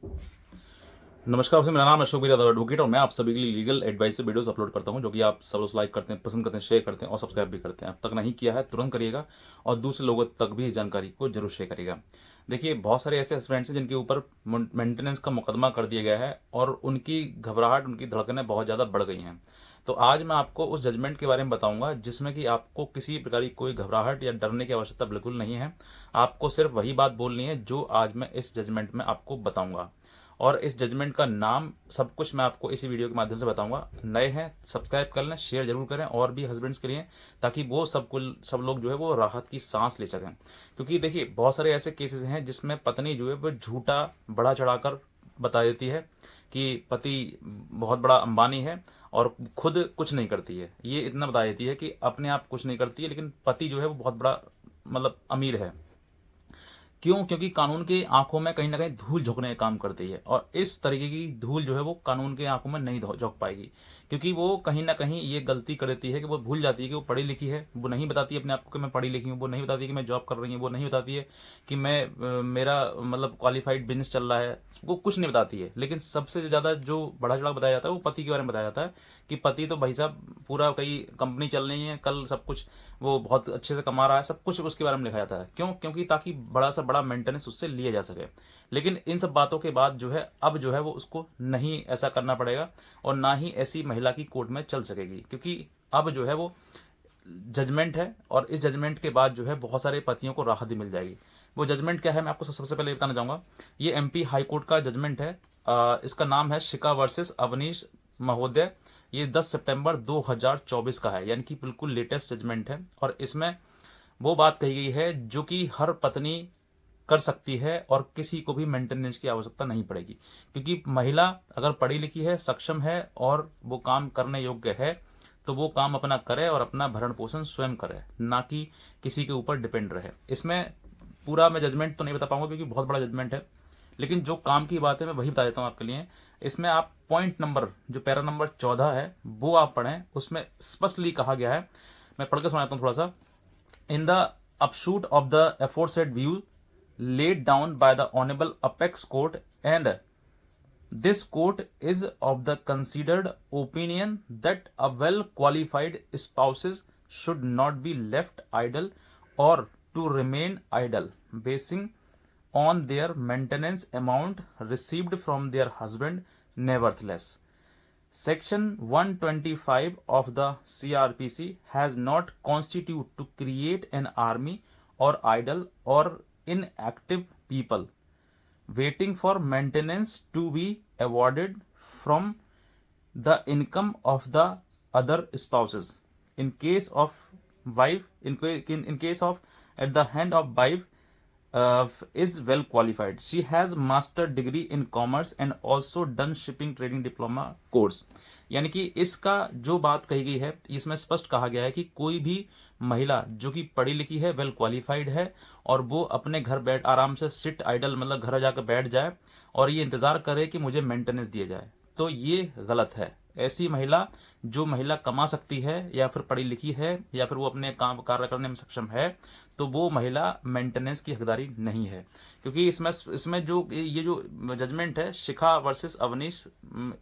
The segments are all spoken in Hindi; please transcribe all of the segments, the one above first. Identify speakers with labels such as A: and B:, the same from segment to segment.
A: नमस्कार आपसे, मेरा नाम है अशोक यादव एडवोकेट और मैं आप सभी के लिए लीगल एडवाइस से वीडियोस अपलोड करता हूं, जो कि आप सब लोग लाइक करते हैं, पसंद करते हैं, शेयर करते हैं और सब्सक्राइब भी करते हैं। अब तक नहीं किया है तुरंत करिएगा और दूसरे लोगों तक भी इस जानकारी को जरूर शेयर करिएगा। देखिए, बहुत सारे ऐसे स्टूडेंट्स हैं जिनके ऊपर मेंटेनेंस का मुकदमा कर दिया गया है और उनकी घबराहट, उनकी धड़कनें बहुत ज़्यादा बढ़ गई हैं। तो आज मैं आपको उस जजमेंट के बारे में बताऊंगा जिसमें कि आपको किसी प्रकार की कोई घबराहट या डरने की आवश्यकता बिल्कुल नहीं है। आपको सिर्फ वही बात बोलनी है जो आज मैं इस जजमेंट में आपको बताऊंगा। और इस जजमेंट का नाम, सब कुछ मैं आपको इसी वीडियो के माध्यम से बताऊंगा। नए हैं सब्सक्राइब कर लें, शेयर जरूर करें और भी हस्बैंड्स के लिए, ताकि वो सब लोग जो है वो राहत की सांस ले सकें। क्योंकि देखिए, बहुत सारे ऐसे केसेस हैं जिसमें पत्नी जो है वो झूठा बढ़ा चढ़ाकर बता देती है कि पति बहुत बड़ा अंबानी है और खुद कुछ नहीं करती है। ये इतना बता देती है कि अपने आप कुछ नहीं करती है, लेकिन पति जो है वो बहुत बड़ा मतलब अमीर है। क्यों? क्योंकि कानून की आंखों में कहीं ना कहीं धूल झोंकने का काम करती है और इस तरीके की धूल जो है वो कानून के आंखों में नहीं झोंक पाएगी, क्योंकि वो कहीं ना कहीं ये गलती कर देती है कि वो भूल जाती है कि वो पढ़ी लिखी है। वो नहीं बताती अपने आप को कि मैं पढ़ी लिखी हूँ, वो नहीं बताती कि मैं जॉब कर रही हूँ, वो नहीं बताती है कि मैं मेरा मतलब क्वालिफाइड बिजनेस चल रहा है। वो कुछ नहीं बताती है। लेकिन सबसे ज्यादा जो बढ़ा चढ़ा बताया जाता है वो पति के बारे में बताया जाता है कि पति तो भाई साहब पूरा कई कंपनी चल रही है, कल सब कुछ वो बहुत अच्छे से कमा रहा है, सब कुछ उसके बारे में लिखा जाता है। क्यों? क्योंकि ताकि बड़ा सा बड़ा मेंटेनेंस उससे लिया जा सके। लेकिन इन सब बातों के बाद जो है अब जो है वो उसको नहीं ऐसा करना पड़ेगा और ना ही ऐसी महिला की कोर्ट में चल सकेगी, क्योंकि अब जो है वो जजमेंट है और इस जजमेंट के बाद जो है बहुत सारे पतियों को राहत भी मिल जाएगी। वो जजमेंट क्या है मैं आपको सबसे पहले बताना चाहूंगा। ये एमपी हाई कोर्ट का जजमेंट है। इसका नाम है शिका वर्सेस अवनीश महोदय। ये 10 सितंबर 2024 का है, यानी कि बिल्कुल लेटेस्ट जजमेंट है। और इसमें वो बात कही गई है जो कि हर पत्नी कर सकती है और किसी को भी मेंटेनेंस की आवश्यकता नहीं पड़ेगी, क्योंकि महिला अगर पढ़ी लिखी है, सक्षम है और वो काम करने योग्य है तो वो काम अपना करे और अपना भरण पोषण स्वयं करे, ना कि किसी के ऊपर डिपेंड रहे। इसमें पूरा मैं जजमेंट तो नहीं बता पाऊंगा क्योंकि बहुत बड़ा जजमेंट है, लेकिन जो काम की बात है मैं वही बता देता हूँ आपके लिए। इसमें आप पॉइंट नंबर, जो पैरा नंबर 14 है वो आप पढ़ें। उसमें स्पष्टली कहा गया है, मैं पढ़ के सुनाता हूँ थोड़ा सा। In the upshoot of the aforesaid view laid down by the Honorable Apex Court, and this court is of the considered opinion that a well qualified spouses should not be left idle or to remain idle, basing on their maintenance amount received from their husband. Nevertheless, Section 125 of the CRPC has not constituted to create an army or idle or inactive people waiting for maintenance to be awarded from the income of the other spouses. In case of wife, in case of at the hand of wife is well qualified. She has master degree in commerce and also done shipping trading diploma course. यानी कि इसका जो बात कही गई है इसमें स्पष्ट कहा गया है कि कोई भी महिला जो कि पढ़ी लिखी है, वेल क्वालिफाइड है और वो अपने घर बैठ आराम से सिट आइडल मतलब घर जाकर बैठ जाए और ये इंतजार करे कि मुझे मेंटेनेंस दिया जाए, तो ये गलत है। ऐसी महिला, जो महिला कमा सकती है या फिर पढ़ी लिखी है या फिर वो अपने काम कार्य करने में सक्षम है, तो वो महिला मेंटेनेंस की हकदारी नहीं है। क्योंकि इसमें जो ये जो जजमेंट है शिखा वर्सेस अवनीश,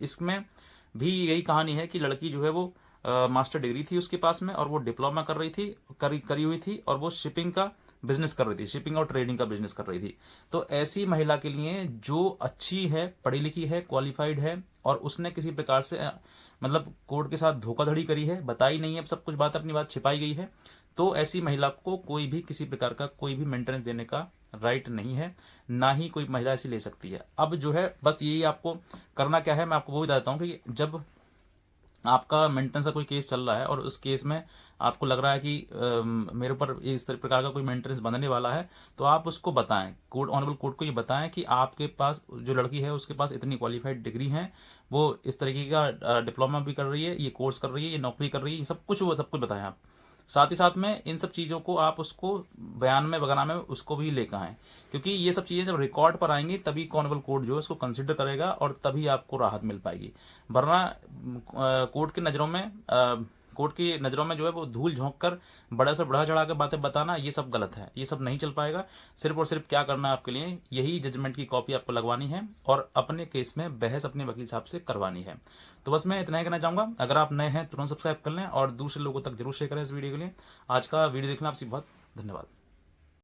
A: इसमें भी यही कहानी है कि लड़की जो है वो मास्टर डिग्री थी उसके पास में और वो डिप्लोमा कर रही थी, करी हुई थी और वो शिपिंग का बिजनेस कर रही थी, शिपिंग और ट्रेडिंग का बिजनेस कर रही थी। तो ऐसी महिला के लिए जो अच्छी है, पढ़ी लिखी है, क्वालिफाइड है और उसने किसी प्रकार से मतलब कोर्ट के साथ धोखाधड़ी करी है, बताई नहीं है, सब कुछ बात अपनी बात छिपाई गई है, तो ऐसी महिला को कोई भी किसी प्रकार का कोई भी मेंटेनेंस देने का राइट नहीं है, ना ही कोई महिला ऐसी ले सकती है। अब जो है बस यही आपको करना क्या है, मैं आपको वो बता देता हूँ कि जब आपका मेंटेनेंस का कोई केस चल रहा है और उस केस में आपको लग रहा है कि मेरे ऊपर इस प्रकार का कोई मेंटेनेंस बनने वाला है, तो आप उसको बताएं, कोर्ट ऑनरेबल कोर्ट को ये बताएं कि आपके पास जो लड़की है उसके पास इतनी क्वालिफाइड डिग्री है, वो इस तरीके का डिप्लोमा भी कर रही है, ये कोर्स कर रही है, ये नौकरी कर रही है, सब कुछ बताएं आप। साथ ही साथ में इन सब चीज़ों को आप उसको बयान में वगैरह में उसको भी लेकर आएँ, क्योंकि ये सब चीज़ें जब रिकॉर्ड पर आएंगी तभी ऑनरेबल कोर्ट जो है उसको कंसिडर करेगा और तभी आपको राहत मिल पाएगी। वरना कोर्ट की नज़रों में कोर्ट की नज़रों में जो है वो धूल झोंक कर बड़ा से बढ़ा चढ़ा कर बातें बताना, ये सब गलत है, ये सब नहीं चल पाएगा। सिर्फ और सिर्फ क्या करना है आपके लिए, यही जजमेंट की कॉपी आपको लगवानी है और अपने केस में बहस अपने वकील साहब से करवानी है। तो बस मैं इतना ही कहना चाहूँगा। अगर आप नए हैं तुरंत सब्सक्राइब कर लें और दूसरे लोगों तक जरूर शेयर करें इस वीडियो के लिए। आज का वीडियो देखना आपसे बहुत धन्यवाद।